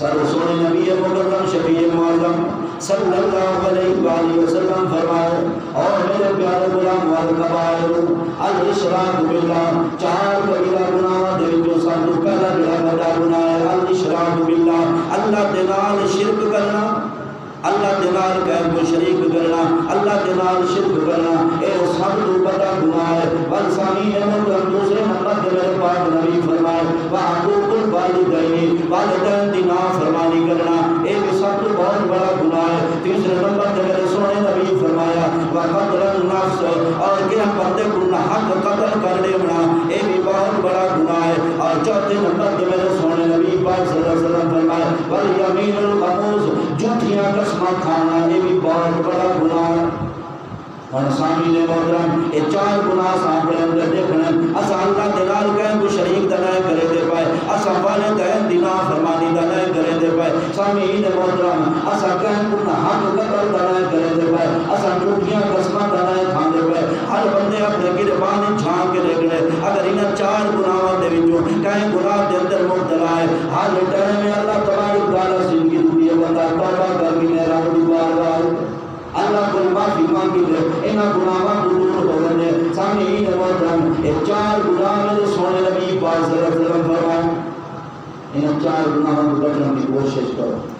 سارے سونے نبی مکرم شفیع معظم صلی اللہ علیہ وآلہ وسلم فرمائے اور میرے پیارے غلام والکبائر الاشراک باللہ 4 کبیرہ گناہ دے جو سب تو پہلا بڑا بڑا گناہ ہے الاشراک باللہ اللہ کے نال شرک کرنا اللہ کے نال غیر کو شریک کرنا اللہ کے نال شرک کرنا اے سب تو بڑا گناہ ہے والثانی محترم دوسرے نمبر پہ میرے پاک نبی فرمائے وعقوق الوالدین والدین کی نافرمانی کرنا اے بھی سب تو بہت بڑا گناہ ہے تیسرے نمبر پہ میرے سونے نبی فرمایا وقتل النفس اور کہ ہم بندے کو حق قتل کر دینا اے بھی بہت بڑا گناہ ہے اور چوتھے نمبر پہ میرے سونے نبی پاک صلی اللہ علیہ وسلم فرمائے والیمین الغموس جھوٹیاں قسمیں کھانا یہ بھی بہت بڑا گناہ ہے اور سامعین محترم یہ 4 گناہ سامنے اندر دیکھنا اسا اللہ کے نال کہیں کو شریک نہ کرے دے پائے اسا والدین دی نافرمانی نہ کرے دے پائے سامعین محترم اسا کہیں کو حق قتل نہ کرے دے پائے اسا جھوٹیاں قسمیں نہ کھا دے پائے ہر بندے اپنے گربان چھان کے دیکھنے اگر ان 4 گناہوں دے وچوں کہیں گناہ دے اندر مبتلا ہے ہر ٹائم میں اللہ تبارک و تعالی سے کی دی ہے بندہ توبہ کر کے رب دی بارگاہ اللہ کو معافی مانگی دے انہاں گناہاں کو دور ہو گئے سامعین محترم یہ 4 گناہ میں سونے نبی پاک صلی اللہ علیہ وسلم فرمائے ان 4 گناہوں کو بچنے کی کوشش کرو